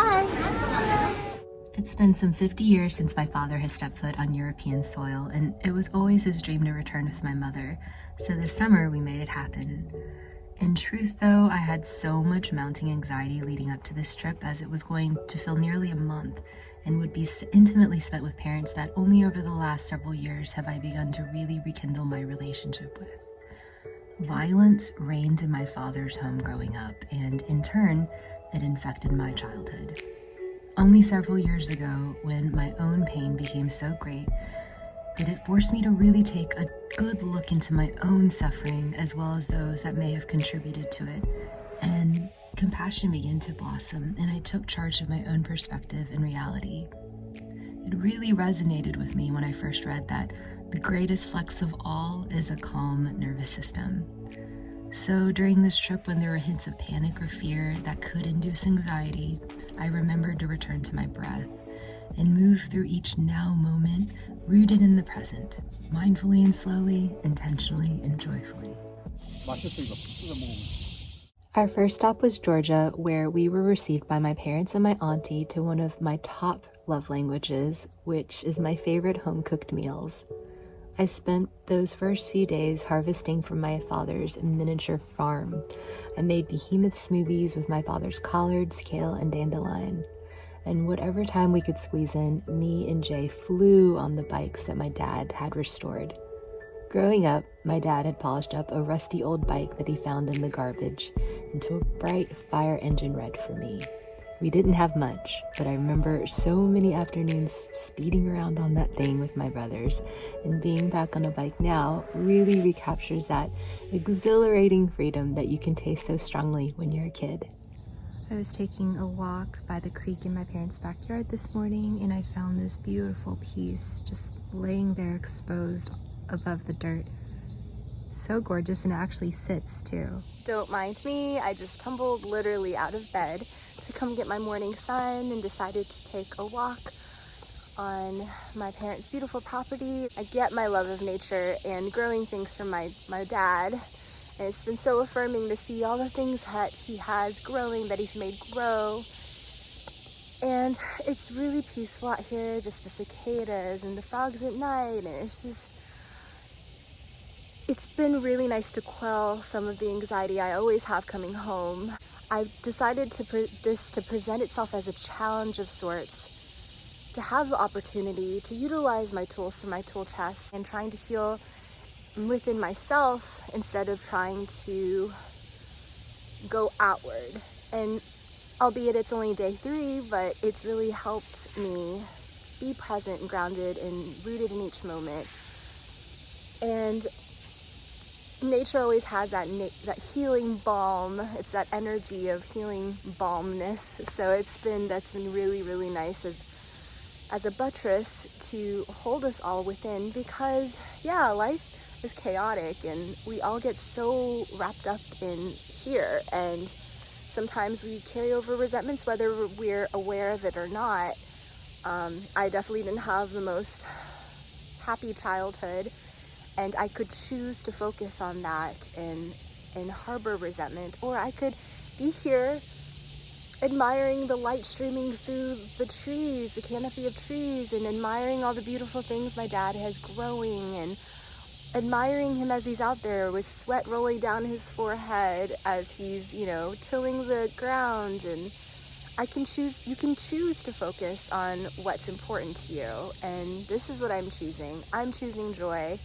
Hi! It's been some 50 years since my father has stepped foot on European soil, and it was always his dream to return with my mother, so this summer we made it happen. In truth, though, I had so much mounting anxiety leading up to this trip, as it was going to fill nearly a month and would be intimately spent with parents that only over the last several years have I begun to really rekindle my relationship with. Violence reigned in my father's home growing up, and in turn, it infected my childhood. Only several years ago, when my own pain became so great, did it force me to really take a good look into my own suffering, as well as those that may have contributed to it. And compassion began to blossom, and I took charge of my own perspective and reality. It really resonated with me when I first read that the greatest flex of all is a calm nervous system. So during this trip, when there were hints of panic or fear that could induce anxiety, I remembered to return to my breath and move through each now moment, rooted in the present, mindfully and slowly, intentionally and joyfully. Our first stop was Georgia, where we were received by my parents and my auntie to one of my top love languages, which is my favorite home-cooked meals. I spent those first few days harvesting from my father's miniature farm. I made behemoth smoothies with my father's collards, kale, and dandelion. And whatever time we could squeeze in, me and Jay flew on the bikes that my dad had restored. Growing up, my dad had polished up a rusty old bike that he found in the garbage into a bright fire engine red for me. We didn't have much, but I remember so many afternoons speeding around on that thing with my brothers, and being back on a bike now really recaptures that exhilarating freedom that you can taste so strongly when you're a kid. I was taking a walk by the creek in my parents' backyard this morning, and I found this beautiful piece just laying there exposed above the dirt. So gorgeous, and it actually sits too. Don't mind me, I just tumbled literally out of bed to come get my morning sun and decided to take a walk on my parents' beautiful property. I get my love of nature and growing things from my dad, and it's been so affirming to see all the things that he has growing, that he's made grow. And it's really peaceful out here, just the cicadas and the frogs at night, and it's been really nice to quell some of the anxiety I always have coming home. I decided this to present itself as a challenge of sorts, to have the opportunity to utilize my tools from my tool chest and trying to heal within myself instead of trying to go outward. And albeit it's only day 3, but it's really helped me be present and grounded and rooted in each moment. And nature always has that healing balm. It's that energy of healing balmness. So that's been really, really nice as a buttress to hold us all within, because yeah, life is chaotic and we all get so wrapped up in here, and sometimes we carry over resentments whether we're aware of it or not. I definitely didn't have the most happy childhood, and I could choose to focus on that and harbor resentment, or I could be here admiring the light streaming through the trees, the canopy of trees, and admiring all the beautiful things my dad has growing, and admiring him as he's out there with sweat rolling down his forehead as he's, tilling the ground. And you can choose to focus on what's important to you, and this is what I'm choosing. I'm choosing joy.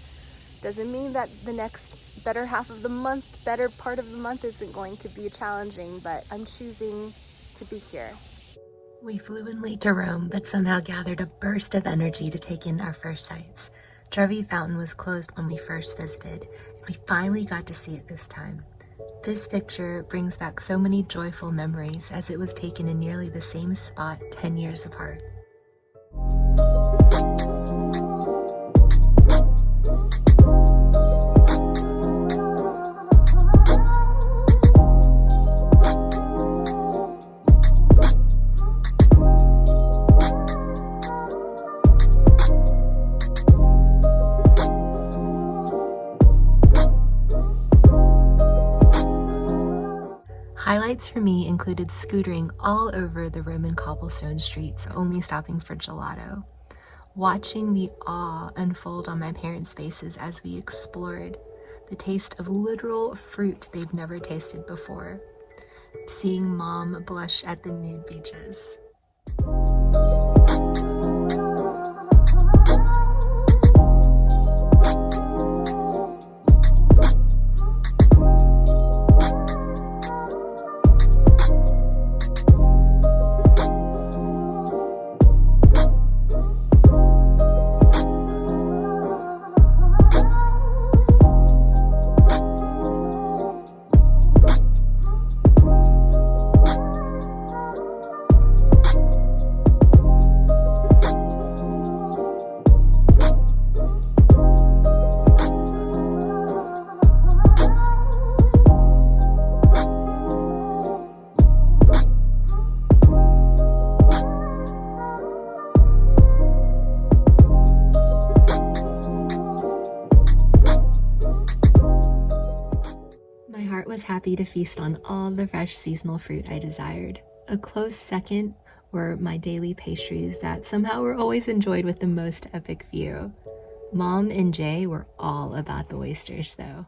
Doesn't mean that the next better part of the month isn't going to be challenging, but I'm choosing to be here. We flew in late to Rome, but somehow gathered a burst of energy to take in our first sights. Trevi Fountain was closed when we first visited, and we finally got to see it this time. This picture brings back so many joyful memories, as it was taken in nearly the same spot 10 years apart. Highlights for me included scootering all over the Roman cobblestone streets, only stopping for gelato. Watching the awe unfold on my parents' faces as we explored, the taste of literal fruit they've never tasted before. Seeing Mom blush at the nude beaches. Happy to feast on all the fresh seasonal fruit I desired. A close second were my daily pastries that somehow were always enjoyed with the most epic view. Mom and Jay were all about the oysters though.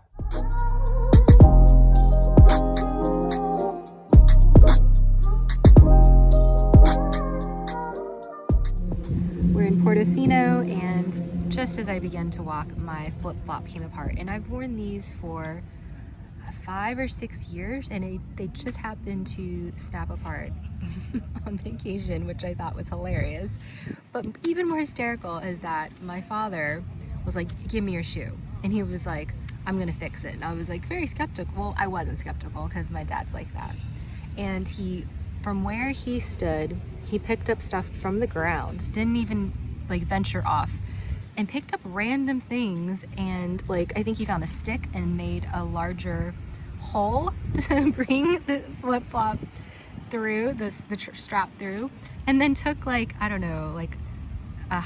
We're in Portofino, and just as I began to walk, my flip-flop came apart, and I've worn these for 5 or 6 years, and they just happened to snap apart on vacation, which I thought was hilarious. But even more hysterical is that my father was like, give me your shoe, and he was like, I'm gonna fix it. And I was like very skeptical. Well, I wasn't skeptical because my dad's like that. And he, from where he stood, he picked up stuff from the ground, didn't even like venture off, and picked up random things, and like I think he found a stick and made a larger hole to bring the flip-flop through, the strap through, and then took like, I don't know, like a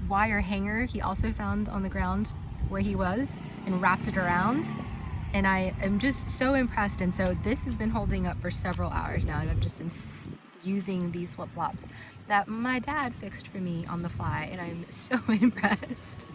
wire hanger he also found on the ground where he was and wrapped it around. And I am just so impressed. And so this has been holding up for several hours now, and I've just been using these flip-flops that my dad fixed for me on the fly, and I'm so impressed.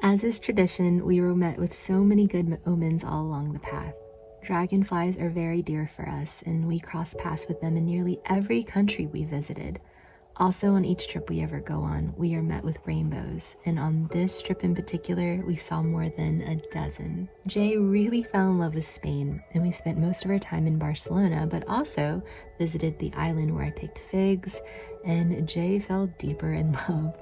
As is tradition, we were met with so many good omens all along the path. Dragonflies are very dear for us, and we cross paths with them in nearly every country we visited. Also, on each trip we ever go on, we are met with rainbows, and on this trip in particular, we saw more than a dozen. Jay really fell in love with Spain, and we spent most of our time in Barcelona, but also visited the island where I picked figs, and Jay fell deeper in love.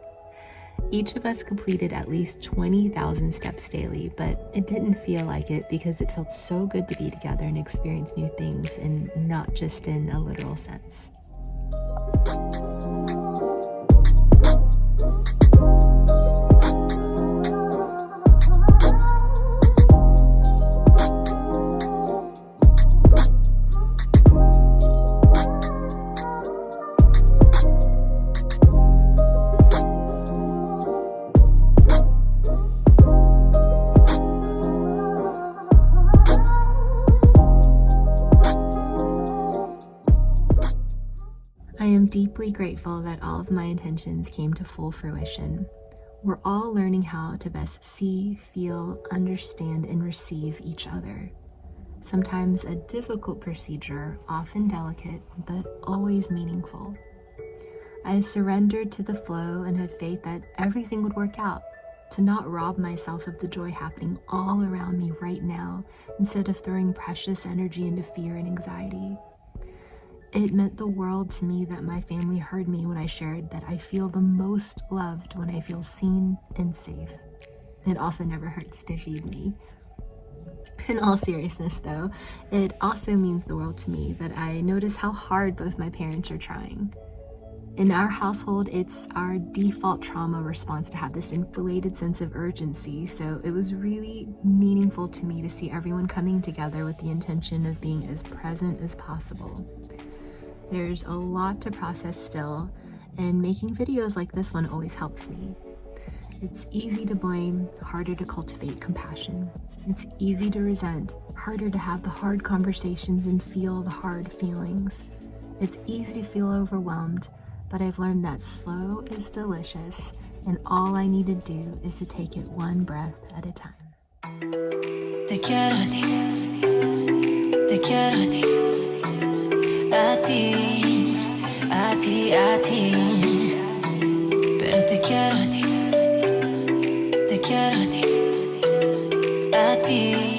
Each of us completed at least 20,000 steps daily, but it didn't feel like it because it felt so good to be together and experience new things, and not just in a literal sense. am deeply grateful that all of my intentions came to full fruition. We're all learning how to best see, feel, understand, and receive each other. Sometimes a difficult procedure, often delicate, but always meaningful. I surrendered to the flow and had faith that everything would work out, to not rob myself of the joy happening all around me right now, instead of throwing precious energy into fear and anxiety. It meant the world to me that my family heard me when I shared that I feel the most loved when I feel seen and safe. It also never hurts to feed me. In all seriousness though, it also means the world to me that I notice how hard both my parents are trying. In our household, it's our default trauma response to have this inflated sense of urgency, so it was really meaningful to me to see everyone coming together with the intention of being as present as possible. There's a lot to process still, and making videos like this one always helps me. It's easy to blame, harder to cultivate compassion. It's easy to resent, harder to have the hard conversations and feel the hard feelings. It's easy to feel overwhelmed, but I've learned that slow is delicious, and all I need to do is to take it one breath at a time. Te quiero a ti, te quiero a ti, a ti, a ti, a ti, pero te quiero a ti, a ti.